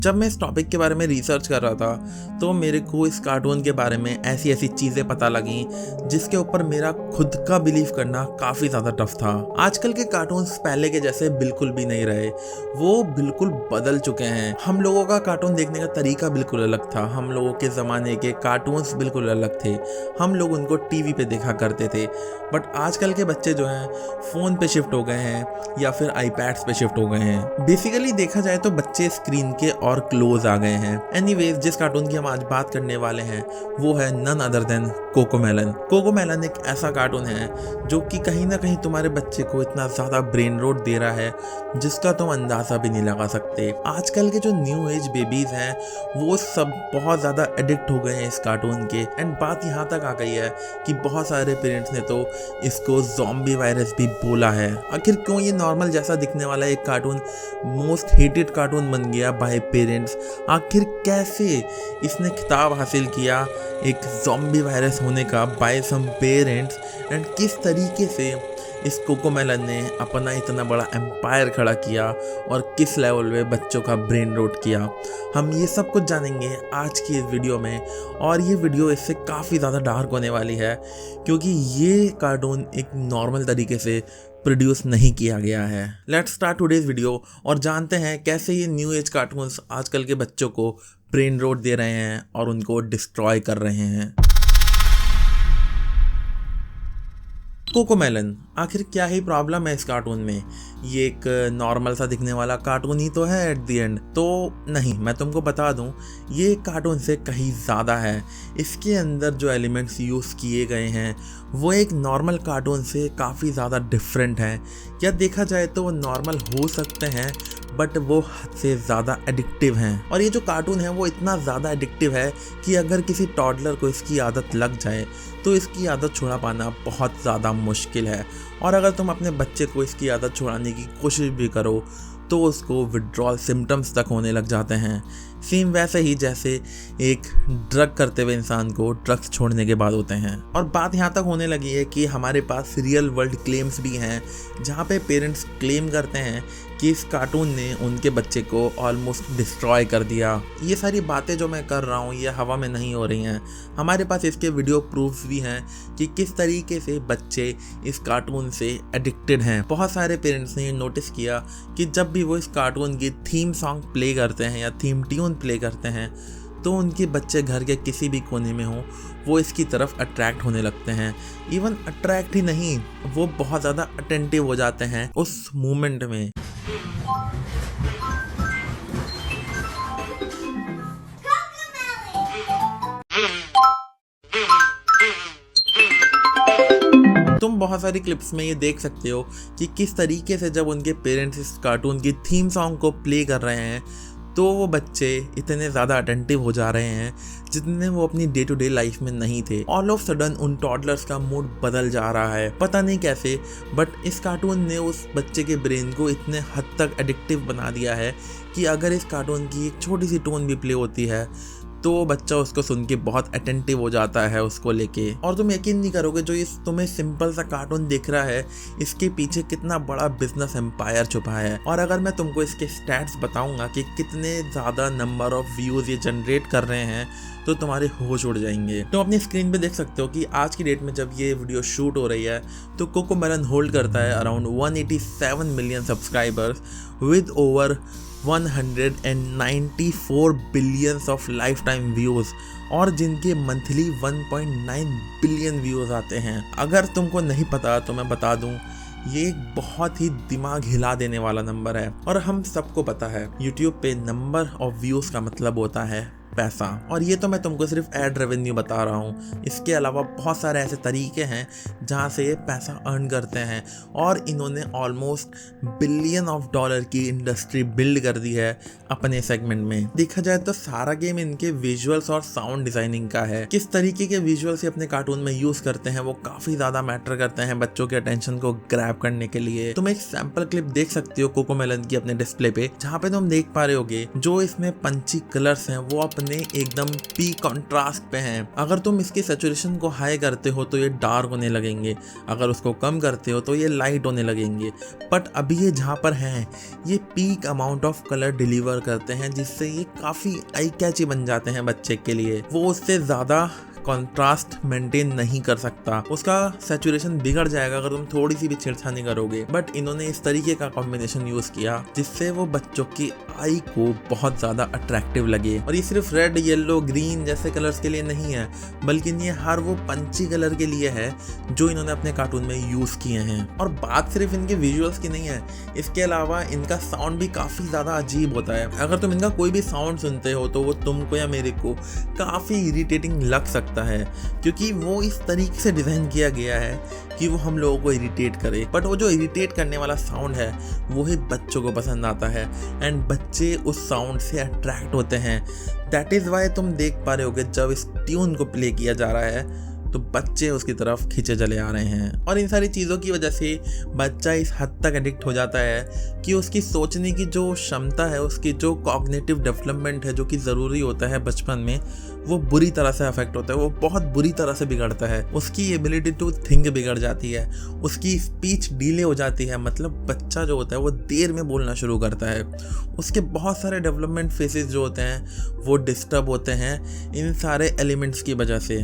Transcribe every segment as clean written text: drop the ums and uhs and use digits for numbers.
जब मैं इस टॉपिक के बारे में रिसर्च कर रहा था तो मेरे को इस कार्टून के बारे में ऐसी ऐसी चीज़ें पता लगी जिसके ऊपर मेरा खुद का बिलीव करना काफ़ी ज़्यादा टफ था। आजकल के कार्टून्स पहले के जैसे बिल्कुल भी नहीं रहे, वो बिल्कुल बदल चुके हैं। हम लोगों का कार्टून देखने का तरीका बिल्कुल अलग था। हम लोगों के ज़माने के कार्टून्स बिल्कुल अलग थे। हम लोग उनको टीवी पे देखा करते थे, बट आजकल के बच्चे जो हैं फ़ोन पे शिफ्ट हो गए हैं या फिर आईपैड्स पे शिफ्ट हो गए हैं। बेसिकली देखा जाए तो बच्चे स्क्रीन के और क्लोज आ गए हैं। एनीवेज, जिस कार्टून की हम आज बात करने वाले हैं वो है none other than CoComelon. CoComelon एक ऐसा कार्टून है जो कि कहीं ना कहीं तुम्हारे बच्चे को इतना ज़्यादा ब्रेन रोट दे रहा है जिसका तुम अंदाज़ा भी नहीं लगा सकते। आजकल के जो न्यू एज बेबीज़ हैं वो सब बहुत ज़्यादा एडिक्ट हो गए हैं इस कार्टून के। एंड बात यहाँ तक आ गई है कि बहुत सारे पेरेंट्स ने तो इसको ज़ॉम्बी वायरस भी बोला है। आखिर क्यों ये नॉर्मल जैसा दिखने वाला एक कार्टून मोस्ट हेटेड कार्टून बन गया बाय पेरेंट्स? आखिर कैसे इसने खिताब हासिल किया एक ज़ॉम्बी वायरस होने का बाय सम पेरेंट्स? एंड किस तरीके से इस कोकोमेलन ने अपना इतना बड़ा एम्पायर खड़ा किया और किस लेवल पे बच्चों का ब्रेन रोट किया, हम ये सब कुछ जानेंगे आज की इस वीडियो में। और ये वीडियो इससे काफ़ी ज़्यादा डार्क होने वाली है क्योंकि ये कार्टून एक नॉर्मल तरीके से प्रोड्यूस नहीं किया गया है। लेट्स स्टार्ट टुडेज वीडियो और जानते हैं कैसे ये न्यू एज कार्टून्स आजकल के बच्चों को ब्रेन रोट दे रहे हैं और उनको डिस्ट्रॉय कर रहे हैं। कोकोमेलन, आखिर क्या ही प्रॉब्लम है इस कार्टून में? ये एक नॉर्मल सा दिखने वाला कार्टून ही तो है एट द एंड। तो नहीं, मैं तुमको बता दूं, ये कार्टून से कहीं ज़्यादा है। इसके अंदर जो एलिमेंट्स यूज़ किए गए हैं वो एक नॉर्मल कार्टून से काफ़ी ज़्यादा डिफरेंट हैं। या देखा जाए तो वो नॉर्मल हो सकते हैं बट वो हद से ज़्यादा एडिक्टिव हैं। और ये जो कार्टून है वो इतना ज़्यादा एडिक्टिव है कि अगर किसी टॉडलर को इसकी आदत लग जाए तो इसकी आदत छुड़ा पाना बहुत ज़्यादा मुश्किल है। और अगर तुम अपने बच्चे को इसकी आदत छुड़ाने की कोशिश भी करो तो उसको विड्रॉल सिम्टम्स तक होने लग जाते हैं। सेम वैसे ही जैसे एक ड्रग करते हुए इंसान को ड्रग्स छोड़ने के बाद होते हैं। और बात यहाँ तक होने लगी है कि हमारे पास रियल वर्ल्ड क्लेम्स भी हैं जहाँ पे पेरेंट्स क्लेम करते हैं कि इस कार्टून ने उनके बच्चे को ऑलमोस्ट डिस्ट्रॉय कर दिया। ये सारी बातें जो मैं कर रहा हूँ ये हवा में नहीं हो रही हैं। हमारे पास इसके वीडियो प्रूफ्स भी हैं कि किस तरीके से बच्चे इस कार्टून से एडिक्टेड हैं। बहुत सारे पेरेंट्स ने ये नोटिस किया कि जब भी वो इस कार्टून की थीम सॉन्ग प्ले करते हैं या थीम ट्यून प्ले करते हैं तो उनके बच्चे घर के किसी भी कोने में हो वो इसकी तरफ अट्रैक्ट होने लगते हैं। इवन अट्रैक्ट ही नहीं, वो बहुत ज़्यादा अटेंटिव हो जाते हैं उस मोमेंट में। तुम बहुत सारी क्लिप्स में ये देख सकते हो कि किस तरीके से जब उनके पेरेंट्स इस कार्टून की थीम सॉन्ग को प्ले कर रहे हैं तो वो बच्चे इतने ज़्यादा अटेंटिव हो जा रहे हैं जितने वो अपनी डे टू डे लाइफ में नहीं थे। ऑल ऑफ सडन उन टॉडलर्स का मूड बदल जा रहा है, पता नहीं कैसे, बट इस कार्टून ने उस बच्चे के ब्रेन को इतने हद तक एडिक्टिव बना दिया है कि अगर इस कार्टून की एक छोटी सी टोन भी प्ले होती है तो बच्चा उसको सुन के बहुत अटेंटिव हो जाता है उसको लेके। और तुम यकीन नहीं करोगे, जो इस तुम्हें सिंपल सा कार्टून दिख रहा है इसके पीछे कितना बड़ा बिजनेस एम्पायर छुपा है। और अगर मैं तुमको इसके स्टैट्स बताऊंगा कि कितने ज़्यादा नंबर ऑफ व्यूज़ ये जनरेट कर रहे हैं तो तुम्हारे होश उड़ जाएंगे। तुम अपनी स्क्रीन पे देख सकते हो कि आज की डेट में जब ये वीडियो शूट हो रही है तो कोकोमेलन होल्ड करता है around 187 million subscribers with over 194 billions of life time views और जिनके मंथली 1.9 बिलियन व्यूज़ आते हैं। अगर तुमको नहीं पता तो मैं बता दूं, ये एक बहुत ही दिमाग हिला देने वाला नंबर है। और हम सबको पता है यूट्यूब पे नंबर ऑफ व्यूज़ का मतलब होता है पैसा। और ये तो मैं तुमको सिर्फ एड रेवेन्यू बता रहा हूँ, इसके अलावा बहुत सारे ऐसे तरीके हैं जहाँ से ये पैसा अर्न करते हैं। और इन्होंने ऑलमोस्ट बिलियन ऑफ डॉलर की इंडस्ट्री बिल्ड कर दी है अपने सेगमेंट में। देखा जाए तो सारा गेम इनके विजुअल्स और साउंड डिजाइनिंग का है। किस तरीके के विजुअल्स अपने कार्टून में यूज़ करते हैं वो काफ़ी ज़्यादा मैटर करते हैं बच्चों के अटेंशन को ग्रैब करने के लिए। तुम एक सैम्पल क्लिप देख सकते हो कोकोमेलन की अपने डिस्प्ले पे, जहाँ पे तुम देख पा रहे होगे जो इसमें पंची कलर्स हैं वो अपने एकदम पी कॉन्ट्रास्ट पे हैं। अगर तुम इसकी सैचुरेशन को हाई करते हो तो ये डार्क होने लगेंगे, अगर उसको कम करते हो तो ये लाइट होने लगेंगे। बट अभी ये जहाँ पर हैं ये peak amount of colour deliver करते हैं, जिससे ये काफ़ी आई कैची बन जाते हैं बच्चे के लिए। वो उससे ज़्यादा कॉन्ट्रास्ट मेंटेन नहीं कर सकता, उसका सैचुरेशन बिगड़ जाएगा अगर तुम थोड़ी सी भी छेड़छानी करोगे। बट इन्होंने इस तरीके का कॉम्बिनेशन यूज किया जिससे वो बच्चों की आई को बहुत ज्यादा अट्रैक्टिव लगे। और ये सिर्फ रेड, येलो, ग्रीन जैसे कलर्स के लिए नहीं है, बल्कि ये हर वो पंची कलर के लिए है जो इन्होंने अपने कार्टून में यूज किए हैं। और बात सिर्फ इनके विजुअल्स की नहीं है, इसके अलावा इनका साउंड भी काफी ज्यादा अजीब होता है। अगर तुम इनका कोई भी साउंड सुनते हो तो वो तुमको या मेरे को काफी इरिटेटिंग लग सकता है, क्योंकि वो इस तरीके से डिजाइन किया गया है कि वो हम लोगों को इरिटेट करे। बट वो जो इरिटेट करने वाला साउंड है वो ही बच्चों को पसंद आता है एंड बच्चे उस साउंड से अट्रैक्ट होते हैं। दैट इज वाई तुम देख पा रहे होगे जब इस ट्यून को प्ले किया जा रहा है तो बच्चे उसकी तरफ खींचे चले आ रहे हैं। और इन सारी चीज़ों की वजह से बच्चा इस हद तक एडिक्ट हो जाता है कि उसकी सोचने की जो क्षमता है, उसकी जो कॉग्निटिव डेवलपमेंट है जो कि ज़रूरी होता है बचपन में, वो बुरी तरह से अफेक्ट होता है, वो बहुत बुरी तरह से बिगड़ता है। उसकी एबिलिटी टू थिंक बिगड़ जाती है, उसकी स्पीच डिले हो जाती है, मतलब बच्चा जो होता है वो देर में बोलना शुरू करता है। उसके बहुत सारे डेवलपमेंट फेसेस जो होते हैं वो डिस्टर्ब होते हैं इन सारे एलिमेंट्स की वजह से।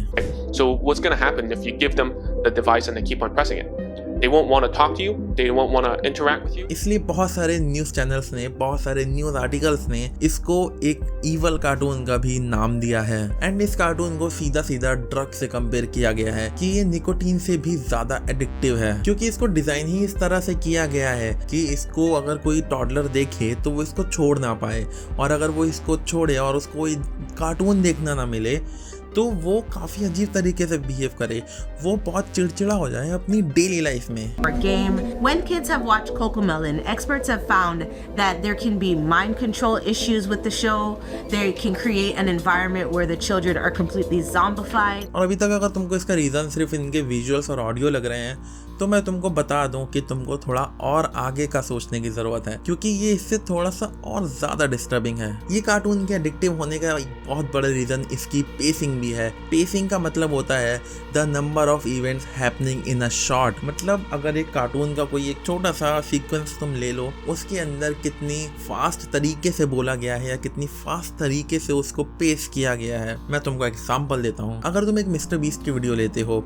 So what's going to happen if you give them the device and they keep on pressing it? They won't want to talk to you, they won't want to interact with you. इसलिए बहुत सारे news channels ने, बहुत सारे news articles ने इसको एक evil cartoon का भी नाम दिया है। एंड इस कार्टून को सीधा सीधा ड्रग से कंपेयर किया गया है कि ये निकोटीन से भी ज्यादा एडिक्टिव है, क्योंकि इसको डिजाइन ही इस तरह से किया गया है कि इसको अगर कोई टॉडलर देखे तो वो इसको छोड़ ना पाए, और अगर वो इसको छोड़े और उसको कोई कार्टून देखना ना मिले तो वो काफी अजीब तरीके से बिहेव करे, वो बहुत चिड़चिड़ा हो जाए अपनी डेली लाइफ में। Game. When kids have watched Cocomelon, experts have found that there can be mind control issues with the show. They can create an environment where the children are completely zombified. और अभी तक अगर तुमको इसका reason सिर्फ इनके visuals और audio लग रहे हैं तो मैं तुमको बता दूं कि तुमको थोड़ा और आगे का सोचने की जरूरत है, क्योंकि ये इससे थोड़ा सा और ज्यादा डिस्टर्बिंग है। ये कार्टून के एडिक्टिव होने का एक बहुत बड़ा रीजन इसकी पेसिंग भी है। पेसिंग का मतलब होता है the number of events happening in a shot. मतलब अगर एक कार्टून का कोई एक छोटा सा सीक्वेंस तुम ले लो, उसके अंदर कितनी फास्ट तरीके से बोला गया है या कितनी फास्ट तरीके से उसको पेश किया गया है। मैं तुमको एग्जांपल देता हूँ। अगर तुम एक मिस्टर बीस्ट की वीडियो लेते हो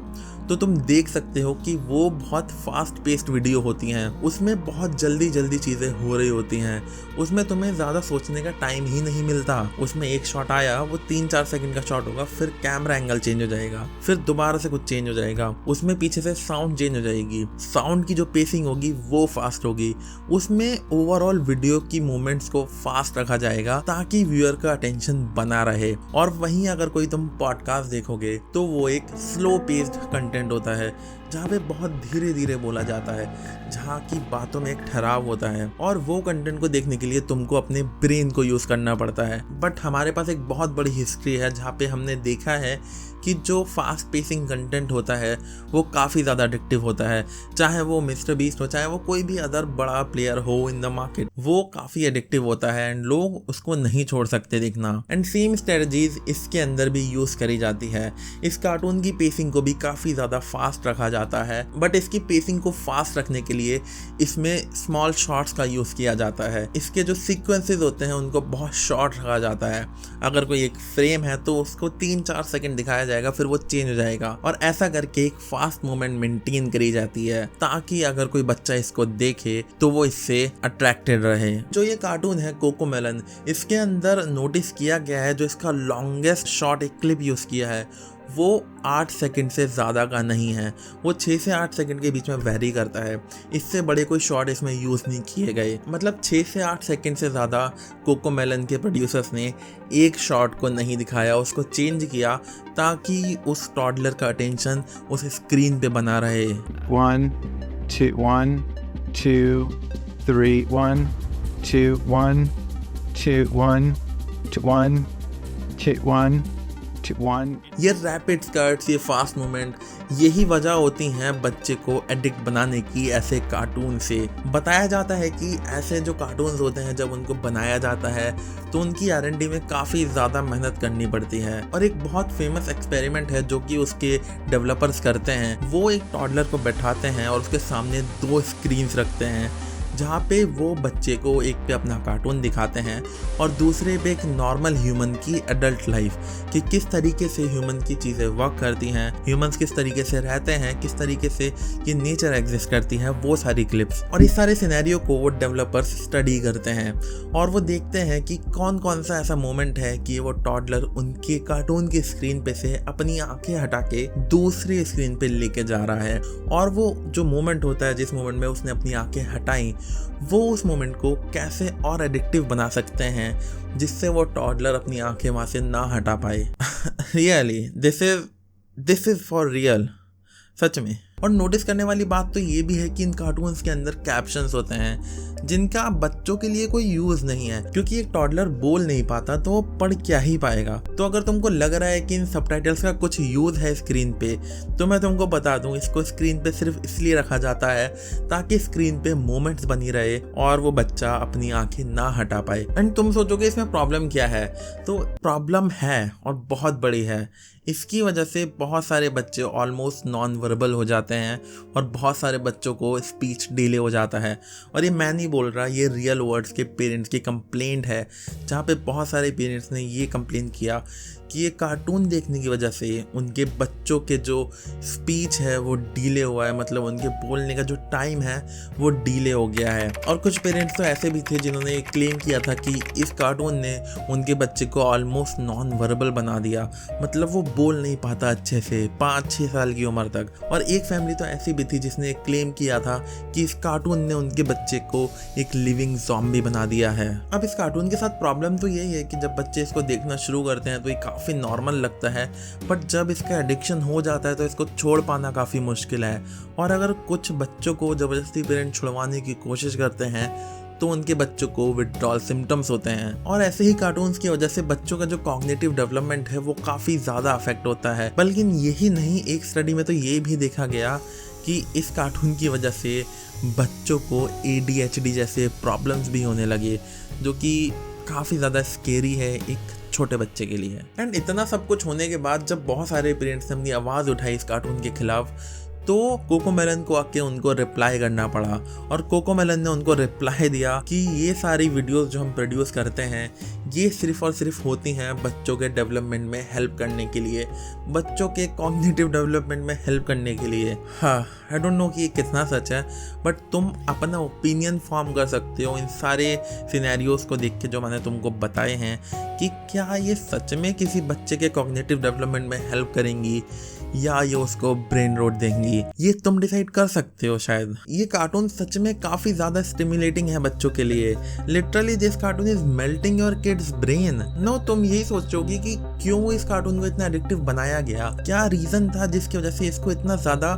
तो तुम देख सकते हो कि वो बहुत फास्ट पेस्ड वीडियो होती हैं, उसमें बहुत जल्दी जल्दी चीज़ें हो रही होती हैं, उसमें तुम्हें ज़्यादा सोचने का टाइम ही नहीं मिलता। उसमें एक शॉट आया, वो 3-4 सेकंड का शॉट होगा, फिर कैमरा एंगल चेंज हो जाएगा, फिर दोबारा से कुछ चेंज हो जाएगा, उसमें पीछे से साउंड चेंज हो जाएगी, साउंड की जो पेसिंग होगी वो फास्ट होगी, उसमें ओवरऑल वीडियो की मूवमेंट्स को फास्ट रखा जाएगा ताकि व्यूअर का अटेंशन बना रहे। और वहीं अगर कोई तुम पॉडकास्ट देखोगे तो वो एक स्लो पेस्ड कंटेंट होता है जहाँ पे बहुत धीरे धीरे बोला जाता है, जहाँ की बातों में एक ठहराव होता है, और वो कंटेंट को देखने के लिए तुमको अपने ब्रेन को यूज़ करना पड़ता है। बट हमारे पास एक बहुत बड़ी हिस्ट्री है जहाँ पे हमने देखा है कि जो फास्ट पेसिंग कंटेंट होता है वो काफ़ी ज़्यादा एडिक्टिव होता है, चाहे वो मिस्टर बीस्ट हो, चाहे वो कोई भी अदर बड़ा प्लेयर हो इन द मार्केट, वो काफ़ी एडिक्टिव होता है एंड लोग उसको नहीं छोड़ सकते देखना। एंड सेम स्ट्रेटजीज इसके अंदर भी यूज़ करी जाती है। इस कार्टून की पेसिंग को भी काफ़ी ज़्यादा फास्ट रखा जाता है, बट इसकी पेसिंग को फास्ट रखने के लिए इसमें स्मॉल शॉट्स का यूज़ किया जाता है। इसके जो सीक्वेंसेस होते हैं उनको बहुत शॉर्ट रखा जाता है। अगर कोई एक फ्रेम है तो उसको 3-4 सेकंड दिखाया जाएगा, फिर वो चेंज हो जाएगा, और ऐसा करके एक फास्ट मूवमेंट मेंटेन करी जाती है ताकि अगर कोई बच्चा इसको देखे तो वो इससे अट्रैक्टेड रहे। जो ये कार्टून है कोकोमेलन, इसके अंदर नोटिस किया गया है जो इसका लॉन्गेस्ट शॉट एक क्लिप यूज किया है वो 8 सेकंड से ज़्यादा का नहीं है, वो 6 से 8 सेकंड के बीच में वेरी करता है। इससे बड़े कोई शॉट इसमें यूज़ नहीं किए गए। मतलब 6 से 8 सेकंड से ज़्यादा कोकोमेलन के प्रोड्यूसर्स ने एक शॉट को नहीं दिखाया, उसको चेंज किया ताकि उस टॉडलर का अटेंशन उस स्क्रीन पे बना रहे। 1 2 1 2 3 1 2 1 2 1 1 2 1 2, 1. ये रैपिड स्कर्ट्स, ये फास्ट मूवमेंट, यही वजह होती हैं बच्चे को एडिक्ट बनाने की ऐसे कार्टून से। बताया जाता है कि ऐसे जो कार्टून्स होते हैं जब उनको बनाया जाता है तो उनकी R&D में काफ़ी ज़्यादा मेहनत करनी पड़ती है। और एक बहुत फेमस एक्सपेरिमेंट है जो कि उसके डेवलपर्स करते हैं, वो एक टॉडलर को बैठाते हैं और उसके सामने 2 स्क्रीन्स रखते हैं जहाँ पे वो बच्चे को एक पे अपना कार्टून दिखाते हैं और दूसरे पे एक नॉर्मल ह्यूमन की एडल्ट लाइफ, कि किस तरीके से ह्यूमन की चीज़ें वर्क करती हैं, ह्यूमंस किस तरीके से रहते हैं, किस तरीके से ये नेचर एग्जिस्ट करती है, वो सारी क्लिप्स। और इस सारे सिनेरियो को वो डेवलपर्स स्टडी करते हैं और वो देखते हैं कि कौन कौन सा ऐसा मोमेंट है कि वो टॉडलर उनके कार्टून की स्क्रीन पे से अपनी आंखें हटा के दूसरी स्क्रीन पे लेके जा रहा है। और वो जो मोमेंट होता है जिस मोमेंट में उसने अपनी आंखें हटाई, वो उस मोमेंट को कैसे और एडिक्टिव बना सकते हैं जिससे वो टॉडलर अपनी आंखें वहाँ से ना हटा पाए। Really this is for real, सच में। और नोटिस करने वाली बात तो ये भी है कि इन कार्टून्स के अंदर कैप्शंस होते हैं जिनका बच्चों के लिए कोई यूज़ नहीं है, क्योंकि एक टॉडलर बोल नहीं पाता तो वो पढ़ क्या ही पाएगा। तो अगर तुमको लग रहा है कि इन सबटाइटल्स का कुछ यूज़ है स्क्रीन पे, तो मैं तुमको बता दूं, इसको स्क्रीन पे सिर्फ इसलिए रखा जाता है ताकि स्क्रीन पे मोमेंट्स बनी रहे और वो बच्चा अपनी आंखें ना हटा पाए। एंड तुम सोचोगे इसमें प्रॉब्लम क्या है, तो प्रॉब्लम है और बहुत बड़ी है। इसकी वजह से बहुत सारे बच्चे ऑलमोस्ट नॉन वर्बल हो जाते हैं और बहुत सारे बच्चों को स्पीच डिले हो जाता है। और ये मैं नहीं बोल रहा, ये रियल वर्ड्स के पेरेंट्स की कंप्लेंट है, जहाँ पे बहुत सारे पेरेंट्स ने ये कंप्लेन किया कि ये कार्टून देखने की वजह से उनके बच्चों के जो स्पीच है वो डिले हुआ है, मतलब उनके बोलने का जो टाइम है वो डिले हो गया है। और कुछ पेरेंट्स तो ऐसे भी थे जिन्होंने क्लेम किया था कि इस कार्टून ने उनके बच्चे को ऑलमोस्ट नॉन वर्बल बना दिया, मतलब वो बोल नहीं पाता अच्छे से 5-6 साल की उम्र तक। और एक फैमिली तो ऐसी भी थी जिसने क्लेम किया था कि इस कार्टून ने उनके बच्चे को एक लिविंग ज़ॉम्बी बना दिया है। अब इस कार्टून के साथ प्रॉब्लम तो यही है कि जब बच्चे इसको देखना शुरू करते हैं तो ये काफ़ी नॉर्मल लगता है, बट जब इसका एडिक्शन हो जाता है तो इसको छोड़ पाना काफ़ी मुश्किल है। और अगर कुछ बच्चों को ज़बरदस्ती पेरेंट छुड़वाने की कोशिश करते हैं तो उनके बच्चों को विथड्रॉल सिम्टम्स होते हैं। और ऐसे ही कार्टून्स की वजह से बच्चों का जो कॉग्निटिव डेवलपमेंट है वो काफ़ी ज़्यादा अफेक्ट होता है। बल्कि यही नहीं, एक स्टडी में तो ये भी देखा गया कि इस कार्टून की वजह से बच्चों को ADHD जैसे प्रॉब्लम्स भी होने लगे, जो कि काफ़ी ज़्यादा स्केरी है एक छोटे बच्चे के लिए। एंड इतना सब कुछ होने के बाद जब बहुत सारे पेरेंट्स ने अपनी आवाज़ उठाई इस कार्टून के खिलाफ, तो कोकोमेलन को आके उनको रिप्लाई करना पड़ा। और कोकोमेलन ने उनको रिप्लाई दिया कि ये सारी वीडियोस जो हम प्रोड्यूस करते हैं ये सिर्फ और सिर्फ होती हैं बच्चों के डेवलपमेंट में हेल्प करने के लिए, बच्चों के कॉग्निटिव डेवलपमेंट में हेल्प करने के लिए। हाँ, आई डोंट नो कि ये कितना सच है, बट तुम अपना ओपिनियन फॉर्म कर सकते हो इन सारे सिनेरियोस को देख के जो मैंने तुमको बताए हैं, कि क्या ये सच में किसी बच्चे के कॉग्निटिव डेवलपमेंट में हेल्प करेंगी या ये उसको ब्रेन रोट देंगी। ये तुम डिसाइड कर सकते हो। शायद ये कार्टून सच में काफ़ी ज़्यादा स्टिमुलेटिंग है बच्चों के लिए। Literally this cartoon is melting your kids brain. No, तुम यही सोचोगी कि क्यों इस कार्टून को इतना एडिक्टिव बनाया गया, क्या रीज़न था जिसकी वजह से इसको इतना ज़्यादा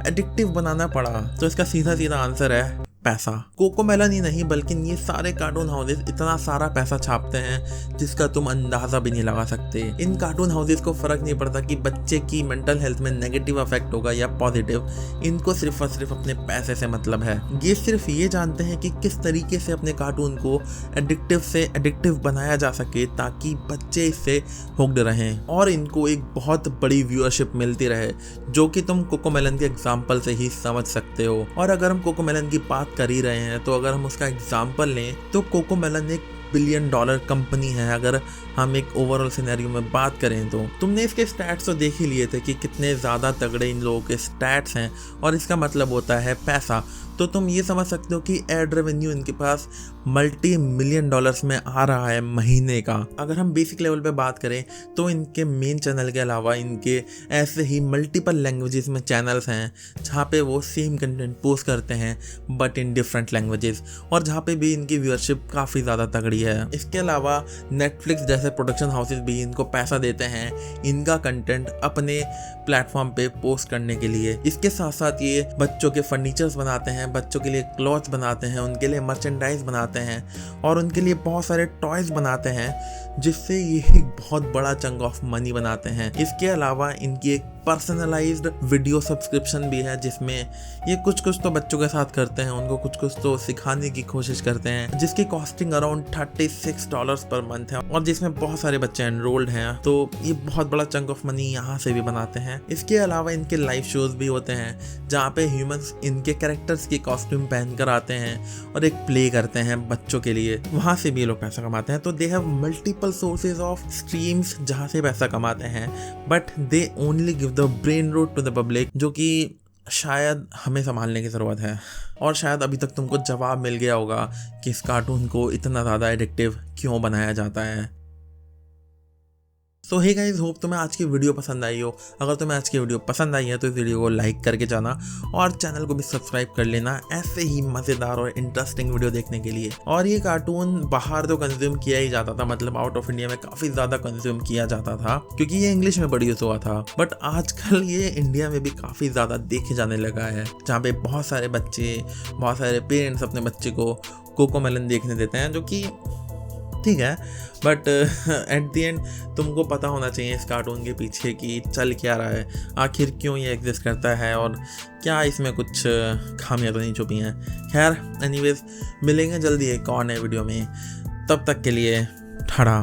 एडिक्टिव बनाना पड़ा। तो इसका सीधा सीधा आंसर है पैसा। कोकोमेलन ही नहीं बल्कि ये सारे कार्टून हाउसेस इतना सारा पैसा छापते हैं जिसका तुम अंदाजा भी नहीं लगा सकते। इन कार्टून हाउसेस को फर्क नहीं पड़ता कि बच्चे की मेंटल हेल्थ में नेगेटिव इफेक्ट होगा या पॉजिटिव, इनको सिर्फ और सिर्फ अपने पैसे से मतलब है। ये सिर्फ ये जानते हैं कि किस तरीके से अपने कार्टून को एडिक्टिव से एडिक्टिव बनाया जा सके ताकि बच्चे इससे हुक्ड रहें और इनको एक बहुत बड़ी व्यूअरशिप मिलती रहे, जो कि तुम कोकोमेलन के एग्जाम्पल से ही समझ सकते हो। और अगर हम कोकोमेलन की बात कर ही रहे हैं तो अगर हम उसका एग्जाम्पल लें तो कोकोमेलन एक $1 बिलियन कंपनी है। अगर हम एक ओवरऑल सिनेरियो में बात करें तो तुमने इसके स्टैट्स तो देख ही लिए थे कि कितने ज़्यादा तगड़े इन लोगों के स्टैट्स हैं, और इसका मतलब होता है पैसा। तो तुम ये समझ सकते हो कि एड रेवेन्यू इनके पास $multi-million में आ रहा है महीने का। अगर हम बेसिक लेवल पे बात करें तो इनके मेन चैनल के अलावा इनके ऐसे ही मल्टीपल लैंग्वेजेस में चैनल्स हैं जहाँ पे वो सेम कंटेंट पोस्ट करते हैं बट इन डिफरेंट लैंग्वेजेस, और जहाँ पे भी इनकी व्यूअरशिप काफ़ी ज़्यादा तगड़ी है। इसके अलावा नेटफ्लिक्स जैसे जैसे प्रोडक्शन हाउसेस भी इनको पैसा देते हैं इनका कंटेंट अपने प्लेटफॉर्म पे पोस्ट करने के लिए। इसके साथ साथ ये बच्चों के फर्नीचर्स बनाते हैं, बच्चों के लिए क्लॉथ्स बनाते हैं, उनके लिए मर्चेंडाइज बनाते हैं और उनके लिए बहुत सारे टॉयज बनाते हैं, जिससे ये एक बहुत बड़ा चंक ऑफ मनी बनाते हैं। इसके अलावा इनकी एक पर्सनलाइज्ड वीडियो सब्सक्रिप्शन भी है, जिसमें ये कुछ तो बच्चों के साथ करते हैं, उनको कुछ तो सिखाने की कोशिश करते हैं, जिसकी कॉस्टिंग अराउंड $36 पर मंथ है और जिसमें बहुत सारे बच्चे एनरोल्ड हैं। तो ये बहुत बड़ा चंक ऑफ मनी यहाँ से भी बनाते हैं। इसके अलावा इनके लाइव शोज भी होते हैं जहाँ पे ह्यूमंस इनके कैरेक्टर्स की कॉस्ट्यूम पहनकर आते हैं और एक प्ले करते हैं बच्चों के लिए, वहाँ से भी ये लोग पैसा कमाते हैं। तो they have multiple sources of streams जहाँ से पैसा कमाते हैं, but they only give the brain rot to the public, जो कि शायद हमें संभालने की ज़रूरत है। और शायद अभी तक तुमको जवाब मिल गया होगा कि इस कार्टून को इतना ज़्यादा एडिक्टिव क्यों बनाया जाता है। सो हे गाइस, होप तुम्हें आज की वीडियो पसंद आई हो। अगर तुम्हें आज की वीडियो पसंद आई है तो इस वीडियो को लाइक करके जाना और चैनल को भी सब्सक्राइब कर लेना ऐसे ही मज़ेदार और इंटरेस्टिंग वीडियो देखने के लिए। और ये कार्टून बाहर तो कंज्यूम किया ही जाता था, मतलब आउट ऑफ इंडिया में काफ़ी ज़्यादा कंज्यूम किया जाता था क्योंकि ये इंग्लिश में प्रोड्यूस हुआ था। बट आजकल ये इंडिया में भी काफ़ी ज़्यादा देखे जाने लगा है, जहाँ पे बहुत सारे बच्चे, बहुत सारे पेरेंट्स अपने बच्चे को कोकोमेलन देखने देते हैं, जो कि ठीक है, बट एट द एंड तुमको पता होना चाहिए इस कार्टून के पीछे कि चल क्या रहा है, आखिर क्यों ये एग्जिस्ट करता है और क्या इसमें कुछ खामियां तो नहीं छुपी हैं। खैर एनीवेज, मिलेंगे जल्दी एक और नए वीडियो में, तब तक के लिए ठड़ा।